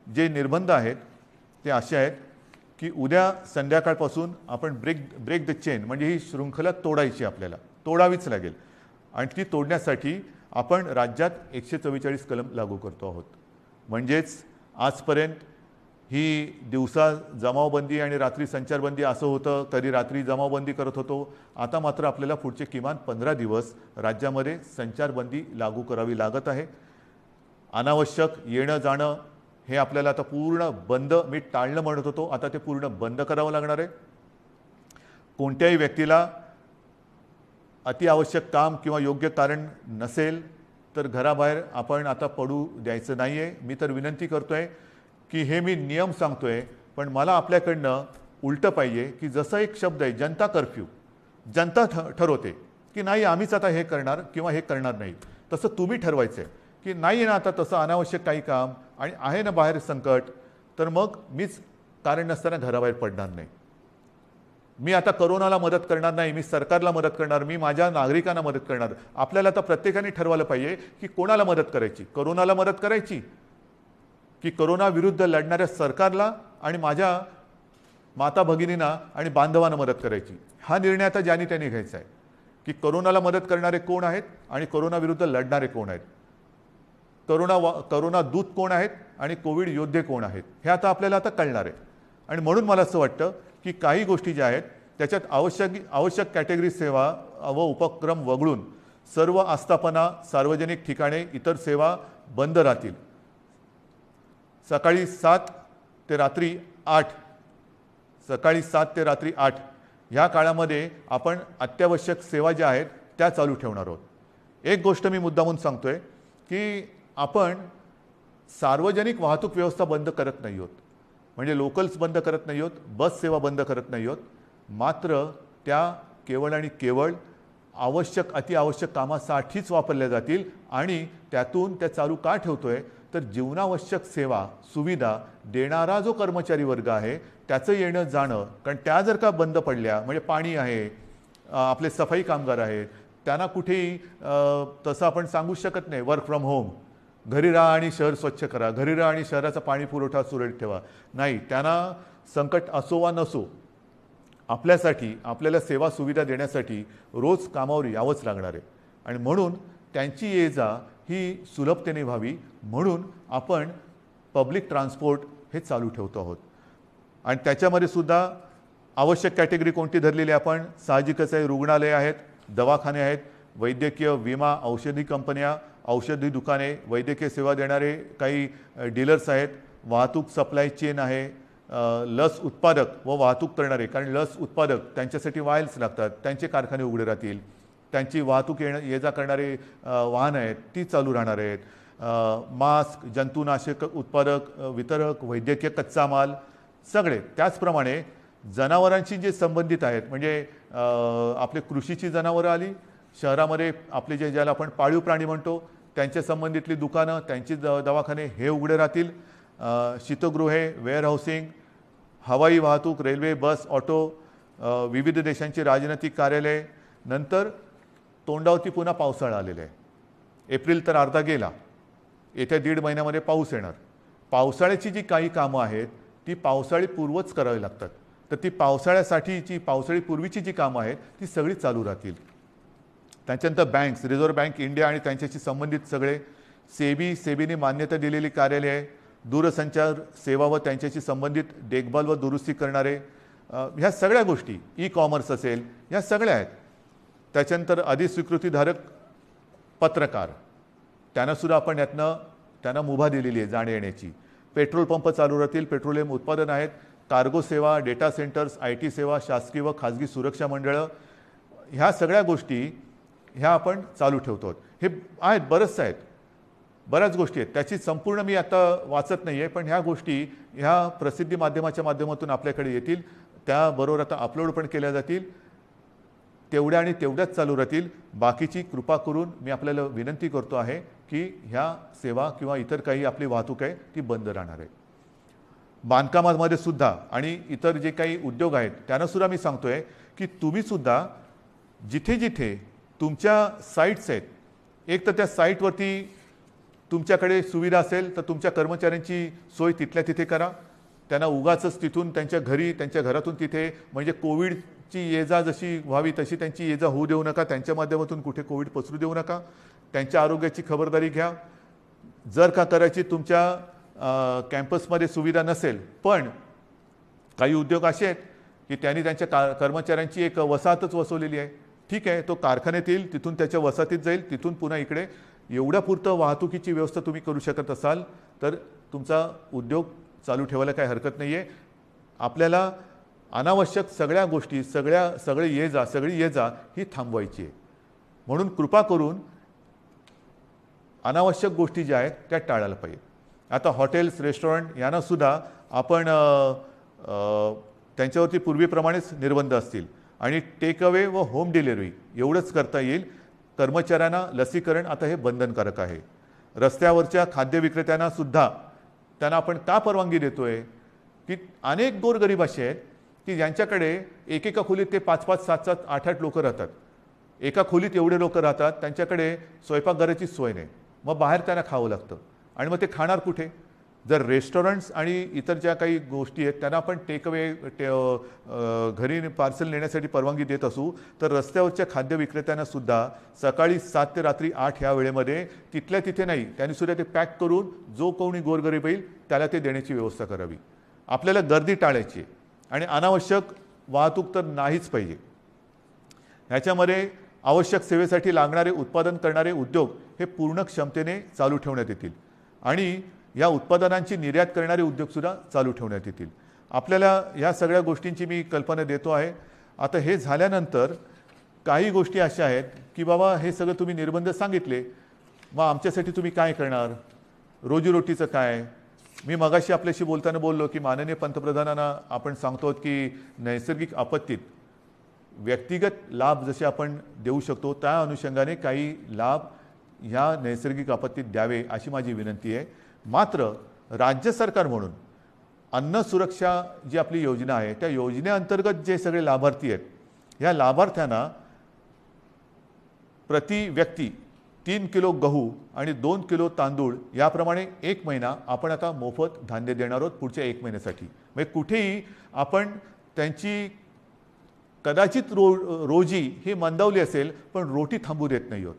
जे निर्बंध आहेत ते असे आहेत की उद्या संध्याकाळपासून आपण ब्रेक द चेन म्हणजे ही शृंखला तोडायची, आपल्याला तोडावीच लागेल. आणि ती तोडण्यासाठी आपण राज्यात 144 कलम लागू करतो आहोत. म्हणजेच आजपर्यंत ही दिवसा जमावबंदी आणि रात्री संचारबंदी असं होतं, कधी रात्री जमावबंदी करत होतो. आता मात्र आपल्याला पुढचे किमान 15 दिवस राज्यामध्ये संचारबंदी लागू करावी लागत आहे. अनावश्यक येणं जाणं हे आपल्याला आता पूर्ण बंद, मी टाळणं म्हणत होतो, आता ते पूर्ण बंद करावं लागणार आहे. कोणत्याही व्यक्तीला अतिआवश्यक काम किंवा योग्य कारण नसेल तर घराबाहेर आपण आता पडू द्यायचं नाही आहे. मी तर विनंती करतोय की हे मी नियम सांगतोय, पण मला आपल्याकडनं उलटं पाहिजे की जसं एक शब्द आहे जनता कर्फ्यू, जनता ठरवते की नाही आम्हीच आता हे करणार किंवा हे करणार नाही, तसं तुम्ही ठरवायचं आहे की नाही ना आता तसं अनावश्यक काही काम आणि आहे ना बाहेर संकट, तर मग मीच कारण नसताना घराबाहेर पडणार नाही. मी आता कोरोनाला मदत करणार नाही, मी सरकारला मदत करणार, मी माझ्या नागरिकांना मदत करणार. आपल्याला आता प्रत्येकाने ठरवलं पाहिजे की कोणाला मदत करायची, कोरोनाला मदत करायची की कोरोना विरुद्ध लढणाऱ्या सरकारला आणि माझ्या माता भगिनींना आणि बांधवांना मदत करायची. हा निर्णय आता ज्यांनी त्यांनी घ्यायचा आहे की कोरोनाला मदत करणारे कोण आहेत आणि कोरोना विरुद्ध लढणारे कोण आहेत, कोरोना दूत कोण आहेत आणि कोविड योद्धे कोण आहेत, हे आता आपल्याला आता कळणार आहे. आणि म्हणून मला असं वाटतं की काही गोष्टी ज्या आहेत त्याच्यात आवश्यक कॅटेगरी सेवा व उपक्रम वगळून सर्व आस्थापना, सार्वजनिक ठिकाणे, इतर सेवा बंद राहतील. सकाळी 7 ते रात्री 8, सकाळी 7 ते रात्री 8 ह्या काळामध्ये आपण अत्यावश्यक सेवा ज्या आहेत त्या चालू ठेवणार आहोत. एक गोष्ट मी मुद्दामून सांगतोय की आपण सार्वजनिक वाहतूक व्यवस्था बंद करत नाही आहोत, म्हणजे लोकल्स बंद करत नाही आहोत, बस सेवा बंद करत नाही आहोत. मात्र त्या केवळ आणि केवळ अतिआवश्यक कामासाठीच वापरल्या जातील. आणि त्यातून त्या चालू का ठेवतोय तर जीवनावश्यक सेवा सुविधा देणारा जो कर्मचारी वर्ग आहे त्याचं येणं जाणं, कारण त्या जर का बंद पडल्या म्हणजे पाणी आहे, आपले सफाई कामगार आहेत, त्यांना कुठेही तसं आपण सांगू शकत नाही वर्क फ्रॉम होम, घरी राहा आणि शहर स्वच्छ करा, घरी राहा आणि शहराचा पाणी पुरवठा सुरळीत ठेवा, नाही, त्यांना संकट असो वा नसो आपल्यासाठी आपल्याला सेवा सुविधा देण्यासाठी रोज कामावर यावंच लागणार आहे. आणि म्हणून त्यांची ये जा ही सुलभतेने व्हावी म्हणून आपण पब्लिक ट्रान्सपोर्ट हे चालू ठेवतो आहोत. आणि त्याच्यामध्ये सुद्धा आवश्यक कॅटेगरी कोणती धरलेली आपण साहजिकच आहे, रुग्णालय आहेत, दवाखाने आहेत, वैद्यकीय, विमा, औषधी कंपन्या, औषधी दुकाने, वैद्यकीय सेवा देणारे काही डीलर्स आहेत, वाहतूक सप्लाय चेन आहे, लस उत्पादक व वाहतूक करणारे, कारण लस उत्पादक त्यांच्यासाठी वायल्स लागतात, त्यांचे कारखाने उघडे राहतील, त्यांची वाहतूक ये जा करणारे वाहन आहेत ती चालू राहणार आहेत, मास्क, जंतुनाशक उत्पादक, वितरक, वैद्यकीय कच्चा माल सगळे. त्याचप्रमाणे जनावरांशी जे संबंधित आहेत म्हणजे आपले कृषीची जनावरं आली, शहरामध्ये आपले ज्याला आपण पाळीव प्राणी म्हणतो त्यांच्या संबंधितली दुकानं, त्यांची दवाखाने हे उघडे राहतील. शीतगृहे, वेअरहाऊसिंग, हवाई वाहतूक, रेल्वे, बस, ऑटो, विविध देशांची राजनैतिक कार्यालय. नंतर तोंडावरती पुन्हा पावसाळा आलेला आहे. एप्रिल तर अर्धा गेला, येत्या 1.5 महिन्यामध्ये पाऊस येणार. पावसाळ्याची जी काही कामं आहेत ती पावसाळी पूर्वच करावी लागतात. तर ती पावसाळ्यासाठीची पावसाळीपूर्वीची जी कामं आहेत ती सगळी चालू राहतील. त्याच्यानंतर बँक्स, रिझर्व्ह बँक इंडिया आणि त्यांच्याशी संबंधित सगळे सेबीने मान्यता दिलेली कार्यालय आहे, दूरसंचार सेवा व त्यांच्याशी संबंधित देखभाल व दुरुस्ती करणारे, ह्या सगळ्या गोष्टी, ई कॉमर्स असेल, ह्या सगळ्या आहेत. त्याच्यानंतर अधिस्वीकृतीधारक पत्रकार, त्यांनासुद्धा आपण यातनं त्यांना मुभा दिलेली आहे जाण्या येण्याची. पेट्रोल पंप चालू राहतील, पेट्रोलियम उत्पादन आहेत, कार्गो सेवा, डेटा सेंटर्स, IT सेवा, शासकीय व खाजगी सुरक्षा मंडळं, ह्या सगळ्या गोष्टी ह्या आपण चालू ठेवतो. हे आहेत, बऱ्याच गोष्टी आहेत. त्याची संपूर्ण मी आता वाचत नाही आहे, पण ह्या गोष्टी ह्या प्रसिद्धी माध्यमाच्या माध्यमातून आपल्याकडे येतील, त्याबरोबर आता अपलोड पण केल्या जातील. तेवढ्या आणि तेवढ्याच चालू राहतील. बाकीची कृपा करून मी आपल्याला विनंती करतो आहे की ह्या सेवा किंवा इतर काही आपली वाहतूक आहे ती बंद राहणार आहे. बांधकामामध्ये सुद्धा आणि इतर जे काही उद्योग आहेत त्यांनासुद्धा मी सांगतो आहे की तुम्हीसुद्धा जिथे जिथे तुमच्या साईट्स आहेत, एक तर त्या साईटवरती तुमच्याकडे सुविधा असेल तर तुमच्या कर्मचाऱ्यांची सोय तिथल्या तिथे करा. त्यांना उगाचच तिथून त्यांच्या घरी, त्यांच्या घरातून तिथे, म्हणजे कोविडची ये जा जशी व्हावी तशी त्यांची ये जा होऊ देऊ नका. त्यांच्या माध्यमातून कुठे कोविड पसरू देऊ नका. त्यांच्या आरोग्याची खबरदारी घ्या. जर का करायची तुमच्या कॅम्पसमध्ये सुविधा नसेल, पण काही उद्योग असे आहेत की त्यांनी त्यांच्या कर्मचाऱ्यांची एक वसाहतच वसवलेली आहे, ठीक आहे, तो कारखान्यात येईल, तिथून त्याच्या वसाहतीत जाईल, तिथून पुन्हा इकडे. एवढ्यापुरतं वाहतुकीची व्यवस्था तुम्ही करू शकत असाल तर तुमचा उद्योग चालू ठेवायला काही हरकत नाही आहे. आपल्याला अनावश्यक सगळ्या गोष्टी, सगळी ये जा ही थांबवायची आहे. म्हणून कृपा करून अनावश्यक गोष्टी ज्या आहेत त्या टाळायला पाहिजे. आता हॉटेल्स, रेस्टॉरंट यांनासुद्धा आपण त्यांच्यावरती पूर्वीप्रमाणेच निर्बंध असतील आणि टेक अवे व होम डिलिव्हरी एवढंच करता येईल. कर्मचाऱ्यांना लसीकरण आता हे बंधनकारक आहे. रस्त्यावरच्या खाद्य विक्रेत्यांना सुद्धा त्यांना आपण का परवानगी देतोय की अनेक गोरगरीब असे आहेत की ज्यांच्याकडे एकेका खोलीत ते 5-5, 7-7, 8-8 लोक राहतात. एका खोलीत एवढे लोक राहतात, त्यांच्याकडे स्वयंपाकघराची सोय नाही, मग बाहेर त्यांना खावं लागतं. आणि मग ते खाणार कुठे? जर रेस्टॉरंट्स आणि इतर ज्या काही गोष्टी आहेत त्यांना आपण टेक अवे घरी पार्सल नेण्यासाठी परवानगी देत असू, तर रस्त्यावरच्या खाद्य विक्रेत्यांना सुद्धा सकाळी 7 ते रात्री 8 ह्या वेळेमध्ये तिथल्या तिथे नाही, त्यांनी सुद्धा ते पॅक करून जो कोणी गोरगरीब येईल त्याला ते देण्याची व्यवस्था करावी. आपल्याला गर्दी टाळायची आणि अनावश्यक वाहतूक तर नाहीच पाहिजे. ह्याच्यामध्ये आवश्यक सेवेसाठी लागणारे उत्पादन करणारे उद्योग हे पूर्ण क्षमतेने चालू ठेवण्यात येतील आणि या उत्पादनांची निर्यात करणारे उद्योगसुद्धा चालू ठेवण्यात येतील. आपल्याला या सगळ्या गोष्टींची मी कल्पना देतो आहे. आता हे झाल्यानंतर काही गोष्टी अशा आहेत की बाबा हे सगळं तुम्ही निर्बंध सांगितले, मग आमच्यासाठी तुम्ही काय करणार? रोजीरोटीचं काय? मी मगाशी आपल्याशी बोलताना बोललो की माननीय पंतप्रधानांना आपण सांगतो की नैसर्गिक आपत्तीत व्यक्तिगत लाभ जसे आपण देऊ शकतो त्या अनुषंगाने काही लाभ ह्या नैसर्गिक आपत्तीत द्यावे अशी माझी विनंती आहे. मात्र राज्य सरकार म्हणून अन्न सुरक्षा जी आपली योजना आहे त्या योजनेअंतर्गत जे सगळे लाभार्थी आहेत, ह्या लाभार्थ्यांना प्रति व्यक्ती 3 किलो गहू आणि 2 किलो तांदूळ याप्रमाणे 1 महिना आपण आता मोफत धान्य देणार आहोत पुढच्या 1 महिन्यासाठी. म्हणजे कुठेही आपण त्यांची कदाचित रोजी ही मंदावली असेल पण रोटी थांबू देत नाही आहोत.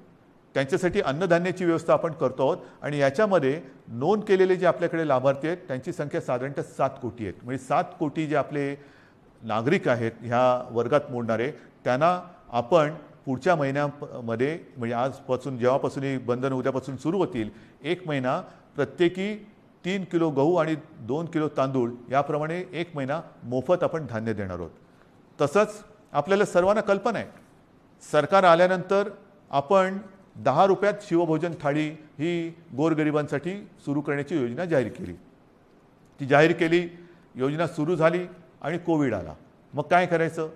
त्यांच्यासाठी अन्नधान्याची व्यवस्था आपण करतो आहोत आणि याच्यामध्ये नोंद केलेले जे आपल्याकडे लाभार्थी आहेत त्यांची संख्या साधारणतः 7 कोटी आहेत. म्हणजे 7 कोटी जे आपले नागरिक आहेत ह्या वर्गात मोडणारे, त्यांना आपण पुढच्या महिन्यामध्ये, म्हणजे आजपासून जेव्हापासून ही बंधन उद्यापासून सुरू होतील, 1 महिना प्रत्येकी 3 किलो गहू आणि 2 किलो तांदूळ याप्रमाणे 1 महिना मोफत आपण धान्य देणार आहोत. तसंच आपल्याला सर्वांना कल्पना आहे, सरकार आल्यानंतर आपण 10 रुपयात शिवभोजन थाळी ही गोरगरिबांसाठी सुरू करण्याची योजना जाहीर केली. ती जाहीर केली, योजना सुरू झाली आणि कोविड आला. मग काय करायचं?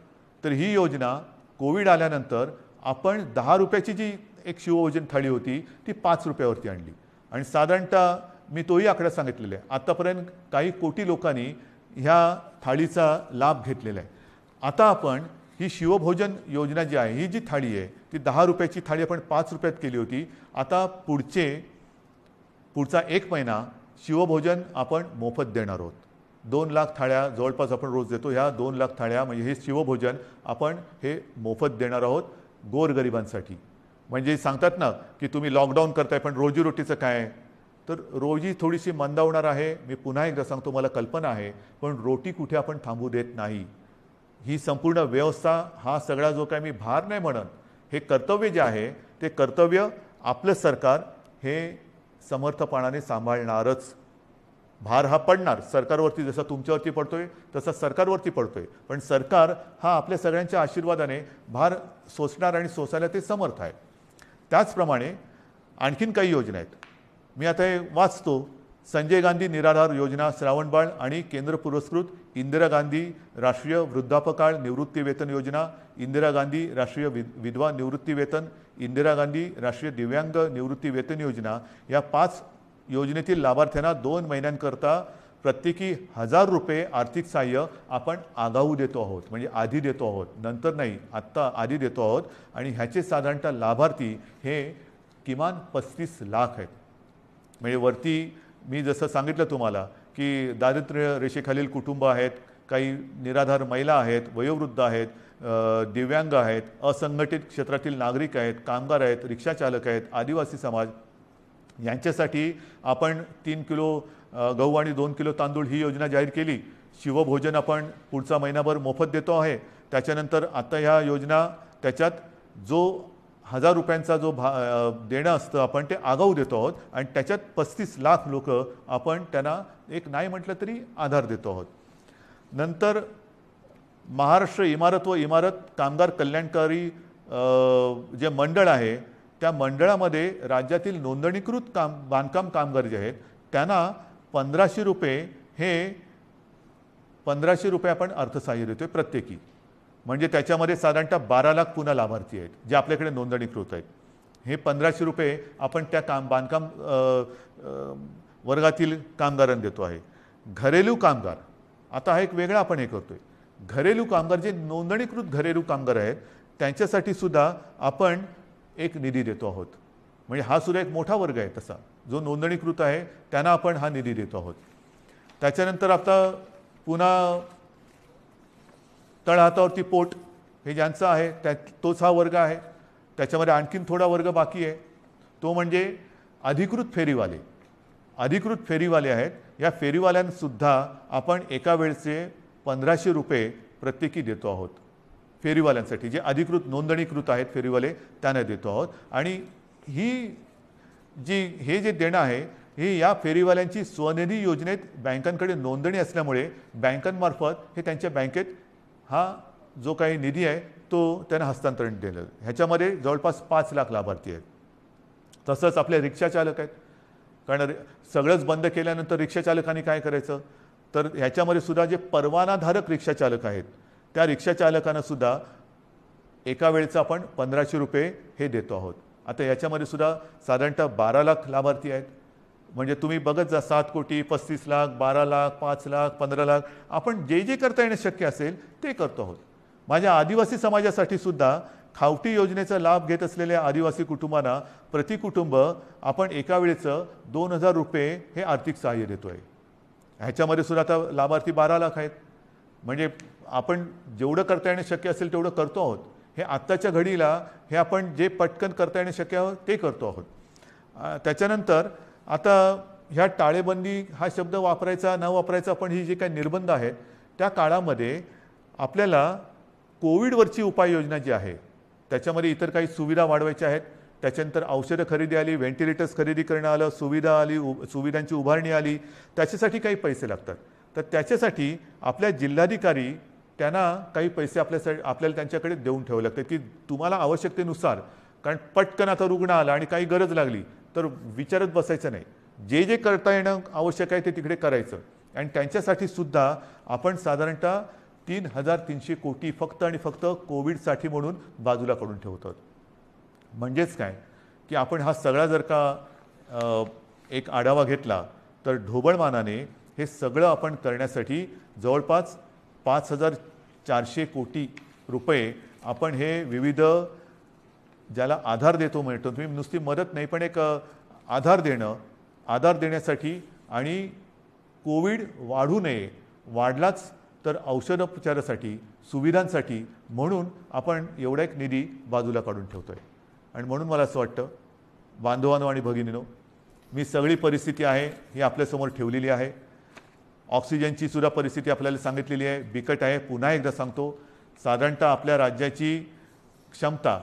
तर ही योजना कोविड आल्यानंतर आपण 10 रुपयाची जी एक शिवभोजन थाळी होती ती 5 रुपयावरती आणली आणि साधारणतः मी तोही आकडा सांगितलेला आहे, आतापर्यंत काही कोटी लोकांनी ह्या थाळीचा लाभ घेतलेला आहे. आता आपण ही शिवभोजन योजना जी आहे, ही जी थाळी आहे ती 10 रुपयाची थाळी आपण 5 रुपयात केली होती. आता पुढचा 1 महिना शिवभोजन आपण मोफत देणार आहोत. 2 लाख थाळ्या जवळपास आपण रोज देतो. ह्या 2 लाख थाळ्या म्हणजे हे शिवभोजन आपण हे मोफत देणार आहोत गोरगरिबांसाठी. म्हणजे सांगतात ना की तुम्ही लॉकडाऊन करताय पण रोजीरोटीचं काय, तर रोजी थोडीशी मंदावणार आहे. मी पुन्हा एकदा सांगतो, मला कल्पना आहे, पण रोटी कुठे आपण थांबू देत नाही. ही संपूर्ण व्यवस्था, हा सगळा जो काय मी भार नाही म्हणत, हे कर्तव्य जे आहे ते कर्तव्य आपलं सरकार हे समर्थपणाने सांभाळणारच. भार हा पडणार सरकारवरती, जसा तुमच्यावरती पडतोय तसा सरकारवरती पडतोय, पण सरकार हा आपल्या सगळ्यांच्या आशीर्वादाने भार सोसणार आणि सोसायला ते समर्थ आहे. त्याचप्रमाणे आणखीन काही योजना आहेत. मी आता हे वाचतो. संजय गांधी निराधार योजना, श्रावणबाळ आणि केंद्र पुरस्कृत इंदिरा गांधी राष्ट्रीय वृद्धापकाळ निवृत्ती वेतन योजना, इंदिरा गांधी राष्ट्रीय विधवा निवृत्ती वेतन, इंदिरा गांधी राष्ट्रीय दिव्यांग निवृत्ती वेतन योजना, या 5 योजनेतील लाभार्थ्यांना 2 महिन्यांकरता प्रत्येकी 1000 रुपये आर्थिक सहाय्य आपण आगाऊ देतो आहोत. म्हणजे आधी देतो आहोत, नंतर नाही, आत्ता आधी देतो आहोत. आणि ह्याचे साधारणतः लाभार्थी हे किमान 35 लाख आहेत. म्हणजे वरती मी जसं सांगितलं तुम्हाला की दारिद्र्य रेषेखालील कुटुंब आहेत, काही निराधार महिला आहेत, वयोवृद्ध आहेत, दिव्यांग आहेत, असंघटित क्षेत्रातील नागरिक आहेत, कामगार आहेत, रिक्षाचालक आहेत, आदिवासी समाज, यांच्यासाठी आपण 3 किलो गहू आणि 2 किलो तांदूळ ही योजना जाहीर केली. शिवभोजन आपण पुढचा महिनाभर मोफत देतो आहे. त्याच्यानंतर आता ह्या योजना, त्याच्यात जो 1000 रुपयांचा जो देणं असतं आपण ते आगाऊ देतो आहोत आणि त्याच्यात 35 लाख लोक आपण त्यांना एक नाही म्हटलं तरी आधार देतो आहोत. नंतर महाराष्ट्र इमारत व इमारत कामगार कल्याणकारी जे मंडळ आहे, त्या मंडळामध्ये राज्यातील नोंदणीकृत बांधकाम कामगार जे आहेत त्यांना 1500 रुपये, हे 1500 रुपये आपण अर्थसहाय्य देतोय प्रत्येकी. म्हणजे त्याच्यामध्ये साधारणतः 12 लाख पुन्हा लाभार्थी आहेत जे आपल्याकडे नोंदणीकृत आहेत. हे 1500 रुपये आपण त्या बांधकाम वर्गातील कामगारांना देतो आहे. घरेलू कामगार, आता हा एक वेगळा आपण हे करतोय. घरेलू कामगार जे नोंदणीकृत घरेलू कामगार आहेत त्यांच्यासाठी सुद्धा आपण एक निधी देतो आहोत. म्हणजे हा सुद्धा एक मोठा वर्ग आहे तसा, जो नोंदणीकृत आहे त्यांना आपण हा निधी देतो आहोत. त्याच्यानंतर आता पुन्हा तळहातावरती पोट, हे ज्यांचं आहे तोच हा वर्ग आहे. त्याच्यामध्ये आणखीन थोडा वर्ग बाकी आहे, तो म्हणजे अधिकृत फेरीवाले. अधिकृत फेरीवाले आहेत, या फेरीवाल्यांसुद्धा आपण एका वेळचे 1500 रुपये प्रत्येकी देतो आहोत. फेरीवाल्यांसाठी जे अधिकृत नोंदणीकृत आहेत फेरीवाले त्यांना देतो आहोत. आणि हे जे देणं आहे हे या फेरीवाल्यांची स्वनिधी योजनेत बँकांकडे नोंदणी असल्यामुळे बँकांमार्फत हे त्यांच्या बँकेत हा जो काही निधी आहे तो त्यांना हस्तांतरण दिलं. ह्याच्यामध्ये जवळपास 5 लाख लाभार्थी आहेत. तसंच आपले रिक्षाचालक आहेत, कारण सगळंच बंद केल्यानंतर रिक्षाचालकांनी काय करायचं, तर ह्याच्यामध्ये सुद्धा जे परवानाधारक रिक्षाचालक आहेत त्या रिक्षाचालकांना सुद्धा एका वेळेचं आपण 1500 रुपये हे देतो आहोत. आता याच्यामध्ये सुद्धा साधारणतः 12 लाख लाभार्थी आहेत. म्हणजे तुम्ही बघत जा, 7 कोटी, 35 लाख, 12 लाख, 5 लाख, 15 लाख, आपण जे जे करता येणं शक्य असेल ते करतो आहोत. माझ्या आदिवासी समाजासाठी सुद्धा खावटी योजनेचा लाभ घेत असलेल्या आदिवासी कुटुंबांना प्रति कुटुंब आपण एका वेळेचं 2000 रुपये हे आर्थिक सहाय्य देतो आहे. ह्याच्यामध्ये सुद्धा आता लाभार्थी 12 लाख आहेत. म्हणजे आपण जेवढं करता येणं शक्य असेल तेवढं करतो आहोत. हे आत्ताच्या घडीला हे आपण जे पटकन करता येणं शक्य आहे ते करतो आहोत. त्याच्यानंतर आता ह्या टाळेबंदी हा शब्द वापरायचा न वापरायचा, पण ही जे काही निर्बंध आहेत त्या काळामध्ये आपल्याला कोविडवरची उपाययोजना जी आहे त्याच्यामध्ये इतर काही सुविधा वाढवायच्या आहेत. त्याच्यानंतर औषधं खरेदी आली, व्हेंटिलेटर्स खरेदी करणं आलं, सुविधा आली, सुविधांची उभारणी आली, त्याच्यासाठी काही पैसे लागतात. तर त्याच्यासाठी आपल्या जिल्हाधिकारी त्यांना काही पैसे आपल्याला त्यांच्याकडे देऊन ठेवावे लागतात की तुम्हाला आवश्यकतेनुसार, कारण पटकन आता रुग्ण आला आणि काही गरज लागली तर विचारत बसायचं नाही, जे जे करता येणं आवश्यक आहे ते तिकडे करायचं. आणि त्यांच्यासाठी सुद्धा आपण साधारणतः 3300 कोटी फक्त आणि फक्त कोविडसाठी म्हणून बाजूला करून ठेवतो. म्हणजेच काय की आपण हा सगळा जर का एक आढावा घेतला तर ढोबळमानाने हे सगळं आपण करण्यासाठी जवळपास 5400 कोटी रुपये आपण हे विविध ज्याला आधार देतो म्हणतो, तुम्ही नुसती मदत नाही पण एक आधार देण्यासाठी आणि कोविड वाढू नये, वाढलाच तर औषधोपचारासाठी सुविधांसाठी म्हणून आपण एवढा एक निधी बाजूला काढून ठेवतो आहे. आणि म्हणून मला असं वाटतं बांधवांनो आणि भगिनींनो, मी सगळी परिस्थिती आहे ही आपल्यासमोर ठेवलेली आहे. ऑक्सिजनची सुद्धा परिस्थिती आपल्याला सांगितलेली आहे, बिकट आहे. पुन्हा एकदा सांगतो, साधारणतः आपल्या राज्याची क्षमता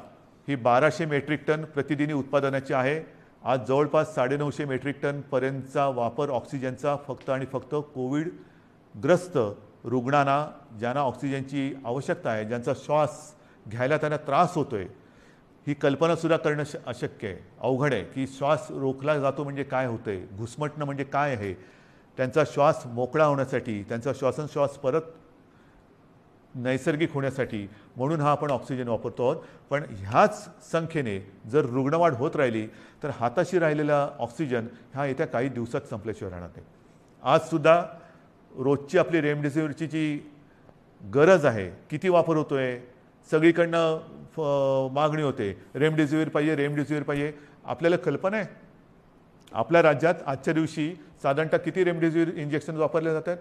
ही 1200 मेट्रिक टन प्रतिदिनी उत्पादनाची आहे. आज जवळपास 950 मेट्रिक टनपर्यंतचा वापर ऑक्सिजनचा फक्त आणि फक्त कोविडग्रस्त रुग्णांना, ज्यांना ऑक्सिजनची आवश्यकता आहे, ज्यांचा श्वास घ्यायला त्यांना त्रास होतो आहे, ही कल्पनासुद्धा करणं अशक्य आहे, अवघड आहे की श्वास रोखला जातो म्हणजे काय होतं आहे, घुसमटणं म्हणजे काय आहे. त्यांचा श्वास मोकळा होण्यासाठी, त्यांचा श्वासोच्छ्वास परत नैसर्गिक होण्यासाठी म्हणून हा आपण ऑक्सिजन वापरतो आहोत. पण ह्याच संख्येने जर रुग्णवाढ होत राहिली तर हाताशी राहिलेला ऑक्सिजन हा येत्या काही दिवसात संपल्याशिवाय राहणार नाही. आजसुद्धा रोजची आपली रेमडेसिवीरची जी गरज आहे, किती वापर होतो आहे, सगळीकडनं मागणी होते, रेमडेसिवीर पाहिजे, रेमडेसिवीर पाहिजे. आपल्याला कल्पना आहे आपल्या राज्यात आजच्या दिवशी साधारणतः किती रेमडेसिवीर इंजेक्शन वापरले जातात?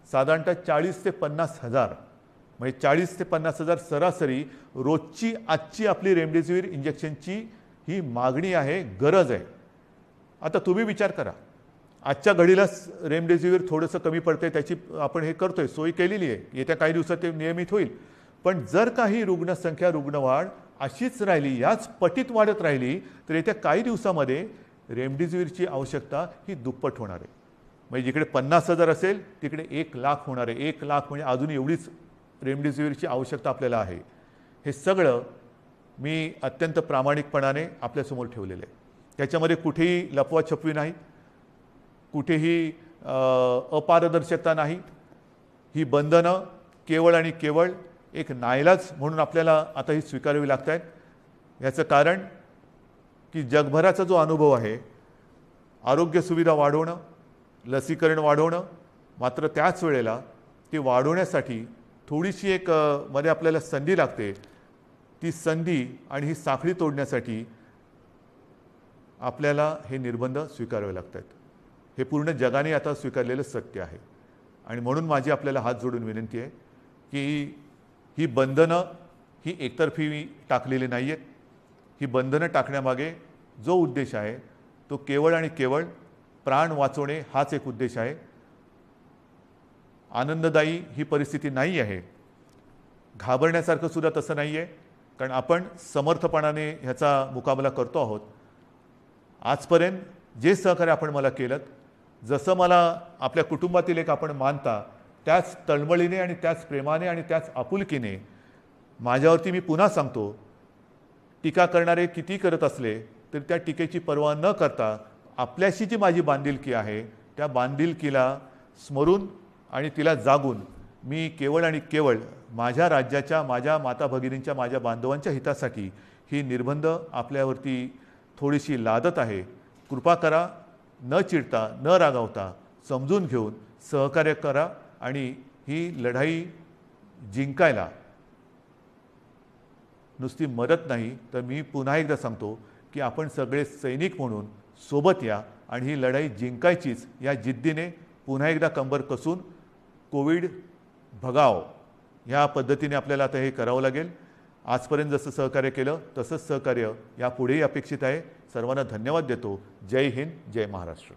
साधारणतः 40 ते 50 हजार, म्हणजे 40 ते 50 हजार सरासरी रोजची आजची आपली रेमडेसिवीर इंजेक्शनची ही मागणी आहे, गरज आहे. आता तुम्ही विचार करा, आजच्या घडीला रेमडेसिवीर थोडंसं कमी पडते, त्याची आपण हे करतोय, सोयी केलेली आहे, येत्या काही दिवसात ते नियमित होईल. पण जर काही रुग्णसंख्या, रुग्णवाढ अशीच राहिली, याच पटीत वाढत राहिली तर येत्या काही दिवसामध्ये रेमडेसिवीरची आवश्यकता ही दुप्पट होणार आहे. म्हणजे जिकडे 50 हजार असेल तिकडे 1 लाख होणार आहे. 1 लाख म्हणजे अजून एवढीच रेमडेसिवीरची आवश्यकता आपल्याला आहे. हे सगळं मी अत्यंत प्रामाणिकपणाने आपल्यासमोर ठेवलेलं आहे. त्याच्यामध्ये कुठेही लपवाछपवी नाही, कुठेही अपारदर्शकता नाही. ही बंधनं केवळ आणि केवळ एक नाईलाज म्हणून आपल्याला आता ही स्वीकारावी लागत आहेत. याचं कारण की जगभराचा जो अनुभव आहे, आरोग्य सुविधा वाढवणं, लसीकरण वाढवणं, मात्र त्याच वेळेला ते वाढवण्यासाठी थोडीशी एक मध्ये आपल्याला संधी लागते. ती संधी आणि ही साखळी तोडण्यासाठी आपल्याला हे निर्बंध स्वीकारावे लागतात. हे पूर्ण जगाने आता स्वीकारलेलं सत्य आहे. आणि म्हणून माझी आपल्याला हात जोडून विनंती आहे की ही बंधनं ही एकतर्फी टाकलेली नाही आहेत. ही बंधनं टाकण्यामागे जो उद्देश आहे तो केवळ आणि केवळ प्राण वाचवणे हाच एक उद्देश आहे. आनंददायी ही परिस्थिती नाही आहे, घाबरण्यासारखं सुद्धा तसं नाही आहे, कारण आपण समर्थपणाने ह्याचा मुकाबला करतो आहोत. आजपर्यंत जे सहकार्य आपण मला केलं, जसं मला आपल्या कुटुंबातील एक आपण मानता, त्याच तळमळीने आणि त्याच प्रेमाने आणि त्याच आपुलकीने माझ्यावरती मी पुन्हा सांगतो, टीका करणारे किती करत असले तर त्या टीकेची पर्वा न करता आपल्याशी जी माझी बांधिलकी आहे त्या बांधिलकीला स्मरून आणि तिला जागून मी केवळ आणि केवळ माझ्या राज्याच्या, माझ्या माता भगिनींच्या, माझ्या बांधवांच्या हितासाठी ही निर्बंध आपल्यावरती थोडीशी लादत आहे. कृपा करा, न चिडता, न रागावता, समजून घेऊन सहकार्य करा आणि ही लढाई जिंकायला नुसती मदत नाही तर मी पुन्हा एकदा सांगतो की आपण सगळे सैनिक म्हणून सोबत या आणि ही लढाई जिंकायचीच या जिद्दीने पुन्हा एकदा कंबर कसून कोविड भगाव ह्या पद्धतीने आपल्याला आता हे करावं लागेल. आजपर्यंत जसं सहकार्य केलं तसंच सहकार्य यापुढेही अपेक्षित आहे. सर्वांना धन्यवाद देतो. जय हिंद, जय महाराष्ट्र.